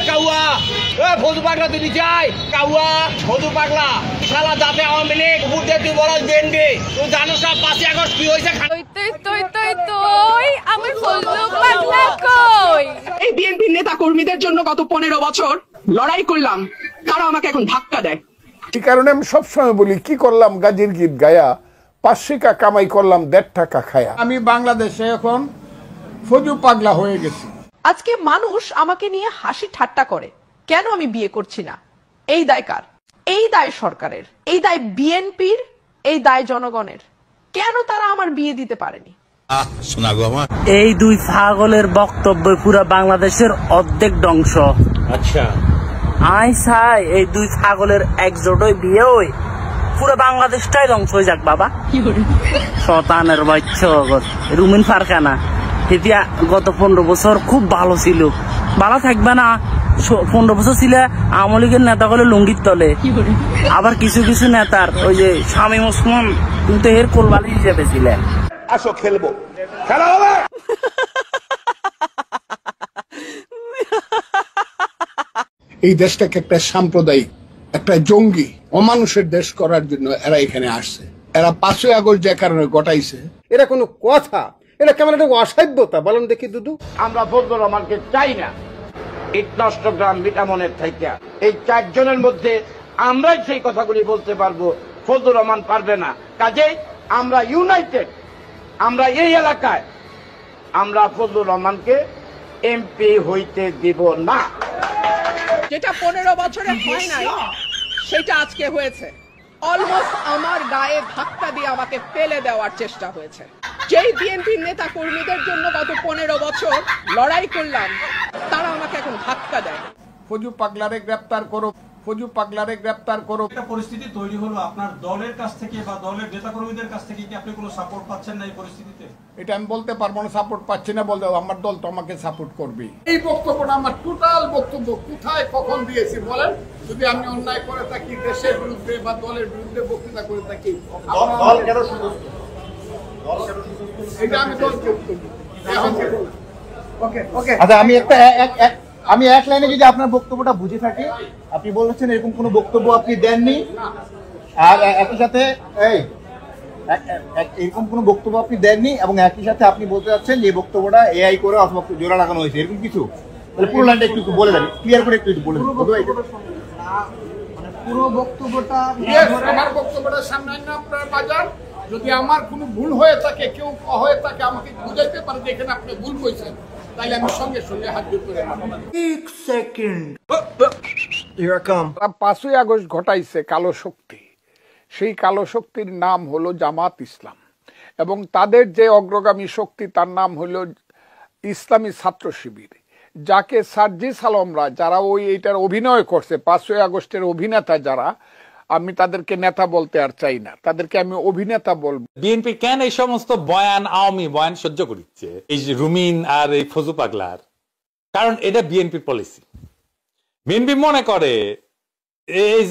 কাউয়া ফজু পাগলা তুই যাই কাউয়া ফজু পাগলা শালা যাতে আওয়ামী লীগ বুঝতে তুই বড় বিএনপি তুই জানোস না 5 আগস্ট কি হয়েছে আমার ফজলু পাগলা কই এই বিএনপির নেতা কর্মীদের জন্য গত 15 বছর লড়াই করলাম, তারা আমাকে এখন ধাক্কা দেয়। এই কারণে আমি সবসময় বলি কি করলাম গাজীর গীত গায়া 5 টাকা কামাই করলাম 1.5 টাকা খায়া। আমি বাংলাদেশে এখন ফজু পাগলা হয়ে গেছি। আজকে মানুষ আমাকে নিয়ে হাসি ঠাট্টা করে, কেন আমি বিয়ে করছি না? এই দায় কার? এই দায় সরকারের, এই দায় বিএনপির, এই দায় জনগণের। কেন তারা আমার বিয়ে দিতে পারেনি? এই দুই পাগলের বক্তব্য পুরো বাংলাদেশের অর্ধেক ধ্বংস। আচ্ছা আই চাই এই দুই পাগলের একজোটই বিয়ে হই পুরো বাংলাদেশটাই ধ্বংস হয়ে যাক বাবা। শতানের বাচ্চা রুমিন ফারখানা এতিয়া গত 15 বছর খুব ভালো ছিল, ভালো থাকবে না। 15 বছর ছিল আওয়ামী লীগের নেতা গুলো লুঙ্গির তলে, আবার কিছু কিছু নেতার ওই যে শামীম ওসমান কিন্তু এর কোলবালি হিসেবে ছিলেন। আসো খেলবো, খেলা হবে। এই দেশটাকে একটা সাম্প্রদায়িক, একটা জঙ্গি, অমানুষের দেশ করার জন্য এরা এখানে আসছে। এরা 5 আগস্ট যে কারণে ঘটাইছে, এটা কোনো কথা? এটা কেমন একটা অসভ্যতা বলেন দেখি দুদু। আমরা ফজলুর রহমানকে চাই না। ইটনষ্টগ্রাম বিটামনের থেকে এই 4 জনের মধ্যে আমরাই সেই কথাগুলি বলতে পারবো, ফজলুর রহমান পারবে না। কাজেই আমরা ইউনাইটেড, আমরা এই এলাকায় আমরা ফজলুর রহমানকে এমপি হইতে দিব না। যেটা 15 বছরে হয় নাই সেটা আজকে হয়েছে। অলমোস্ট আমার গায়ে ধাক্কা দিয়ে আমাকে ফেলে দেওয়ার চেষ্টা হয়েছে। যেই বিএনপির নেতা কর্মীদের জন্য গত 15 বছর লড়াই করলাম, তারা আমাকে এখন ধাক্কা দেয়। ফজু পাগলারে গ্রেফতার করো, ফজু পাগলারে গ্রেফতার করো। একটা পরিস্থিতি তৈরি হলো আপনার দলের কাছ থেকে বা দলের নেতাকর্মীদের কাছ থেকে কি আপনি কোনো সাপোর্ট পাচ্ছেন না এই পরিস্থিতিতে? এটা আমি বলতে পারবো না সাপোর্ট পাচ্ছি না বলতে, আমার দল তো আমাকে সাপোর্ট করবে। এই বক্তব্যটা আমার টোটাল বক্তব্য কোথায় কখন দিয়েছি বলেন? যদি আমি অন্যায় করে থাকি, দেশের বিরুদ্ধে বা দলের বিরুদ্ধে বক্তৃতা করে থাকি, এটা আমি দল আচ্ছা, আমি এক লাইনে যদি আপনার বক্তব্যটা বুঝে থাকি, আপনি বলেছেন এরকম কোনো বক্তব্য আপনি দেননি, আর একই সাথে এরকম কোনো বক্তব্য আপনি দেননি, এবং একই সাথে আপনি বলতে যাচ্ছেন যে বক্তব্যটা এআই করে অথবা জোড়া লাগানো হয়েছে, এরকম কিছু? তাহলে পুরো লাইনটা একটু বলে দেন, ক্লিয়ার করে একটু বলে দেন। পুরো বক্তব্যটা আমার বক্তব্যটা সামনে না আপনার বাজার। যদি আমার কোনো ভুল হয়ে থাকে, কেউ হয়ে থাকে, আমাকে বুঝাইতে পারে যে এখানে আপনি ভুল করেছেন, তাইলে আমি সঙ্গে সঙ্গে হাত জোর করে 1 সেকেন্ড। 5 আগস্ট ঘটাইছে কালো শক্তি। সেই কালো শক্তির নাম হলো জামাত ইসলাম, এবং তাদের যে অগ্রগামী শক্তি তার নাম হলো ইসলামী ছাত্র শিবির, যাকে সার্জিস আলমরা যারা এইটার অভিনয় করছে, 5 আগস্টের অভিনেতা যারা, আমি তাদেরকে নেতা বলতে আর চাই না, তাদেরকে আমি অভিনেতা বলবো। বিএনপি কেন এই সমস্ত বয়ান, আওয়ামী বয়ান সহ্য করছে, এই যে রুমিন আর এই ফজু পাগলার? কারণ এটা বিএনপির পলিসি। বিএনপি মনে করে এই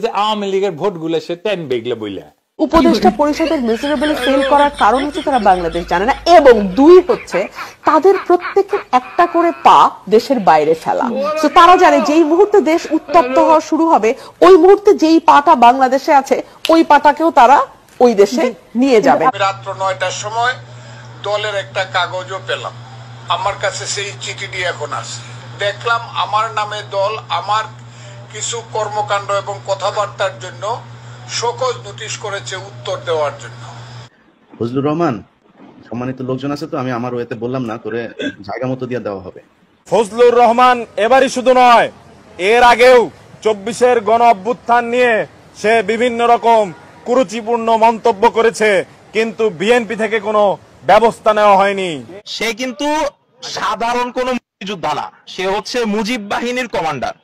যে আওয়ামী লীগের ভোটগুলো সে 10 বেগলে বইলা। উপদেষ্টা পরিষদের মিজারেবলি ফেল করার কারণ হচ্ছে তারা বাংলাদেশ জানে না, এবং 2 হচ্ছে তাদের প্রত্যেকের একটা করে পা দেশের বাইরে ফেলা। তো তারা জানে যেই মুহূর্তে দেশ উত্তপ্ত হওয়া শুরু হবে, ওই মুহূর্তে যেই পাটা বাংলাদেশে আছে ওই পাটাকেও তারা ওই দেশে নিয়ে যাবে। রাত্র 9টার সময় দলের একটা কাগজও পেলাম, আমার কাছে সেই চিঠিটি এখন আছে। দেখলাম আমার নামে দল আমার কিছু কর্মকাণ্ড এবং কথাবার্তার জন্য শোকজ নোটিশ করেছে উত্তর দেওয়ার জন্য। ফজলুর রহমান সম্মানিত লোকজন আছে, তো আমি আমার ওয়েতে বললাম না, করে জায়গা মতো দিয়ে দেওয়া হবে। ফজলুর রহমান এবারই শুধু নয়, এর আগেও 24-এর গণ অভ্যুত্থান নিয়ে সে বিভিন্ন রকম কুরুচিপূর্ণ মন্তব্য করেছে, কিন্তু বিএনপি থেকে কোনো ব্যবস্থা নেওয়া হয়নি। সে কিন্তু সাধারণ কোন মুক্তিযোদ্ধা না, সে হচ্ছে মুজিব বাহিনীর কমান্ডার।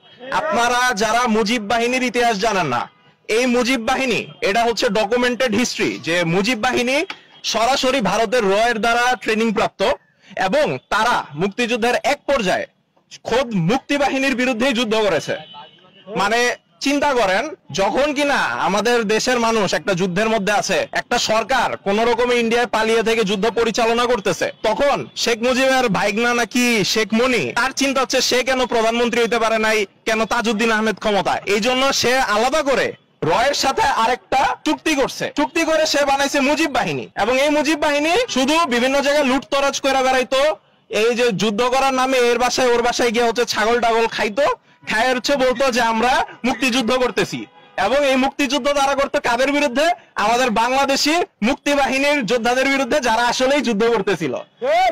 আপনারা যারা মুজিব বাহিনীর ইতিহাস জানেন না, এই মুজিব বাহিনী এটা হচ্ছে ডকুমেন্টেড হিস্ট্রি যে মুজিব বাহিনী সরাসরি ভারতের রয়ের দ্বারা ট্রেনিং প্রাপ্ত, এবং তারা মুক্তিযুদ্ধের এক পর্যায়ে খোদ মুক্তি বাহিনীর বিরুদ্ধেই যুদ্ধ করেছে। মানে চিন্তা করেন, যখন কিনা আমাদের দেশের মানুষ একটা যুদ্ধের মধ্যে আছে, একটা সরকার কোন রকমে ইন্ডিয়ায় পালিয়ে থেকে যুদ্ধ পরিচালনা করতেছে, তখন শেখ মুজিবের ভাইগনা নাকি শেখ মনি, তার চিন্তা হচ্ছে সে কেন প্রধানমন্ত্রী হইতে পারে নাই, কেন তাজউদ্দিন আহমেদ ক্ষমতায়। এই জন্য সে আলাদা করে রয়ের সাথে আরেকটা চুক্তি করছে, চুক্তি করে সে বানাইছে মুজিব বাহিনী। এবং এই মুজিব বাহিনী শুধু বিভিন্ন জায়গায় লুটতরাজ করে বেড়াইতো, এই যে যুদ্ধ করার নামে এর বাসায় ওর বাসায় গিয়ে হচ্ছে ছাগল টাগল খাইতো, খায়ের হচ্ছে বলতো যে আমরা মুক্তিযুদ্ধ করতেছি। এবং এই মুক্তিযুদ্ধ তারা করতে কাদের বিরুদ্ধে? আমাদের বাংলাদেশি মুক্তি বাহিনীর যোদ্ধাদের বিরুদ্ধে, যারা আসলেই যুদ্ধ করতেছিল।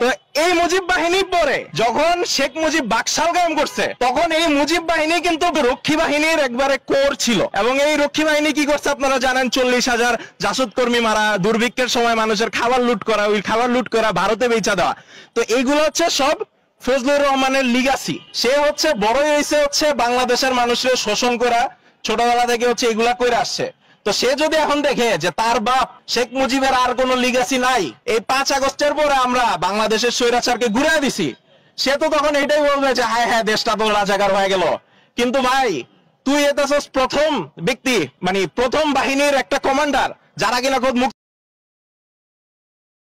তো এই মুজিব বাহিনী পরে যখন শেখ মুজিব বাকশাল কায়েম করছে, তখন এই মুজিব বাহিনী কিন্তু রক্ষী বাহিনীর একবারে কোর ছিল। এবং এই রক্ষী বাহিনী কি করছে আপনারা জানেন, 40,000 জাসদ কর্মী মারা, দুর্ভিক্ষের সময় মানুষের খাবার লুট করা, ওই খাবার লুট করা ভারতে বেচা দেওয়া। তো এইগুলো হচ্ছে সব ফজলুর রহমানের লিগাসি। সে হচ্ছে বড়ই হয়েছে হচ্ছে বাংলাদেশের মানুষের শোষণ করা, ছোটবেলা থেকে হচ্ছে এগুলা করে আসছে। তো সে যদি এখন দেখে যে তার বাপ শেখ মুজিবের আর কোনো লিগাসি নাই, এই 5 আগস্টের পরে আমরা বাংলাদেশের স্বৈরাচারকে ঘুরে দিছি, সে তো তখন এটাই বলবে যে হায় হ্যাঁ দেশটা তো রাজাকার হয়ে গেল। কিন্তু ভাই, তুই এটা প্রথম ব্যক্তি, মানে প্রথম বাহিনীর একটা কমান্ডার যারা কিনা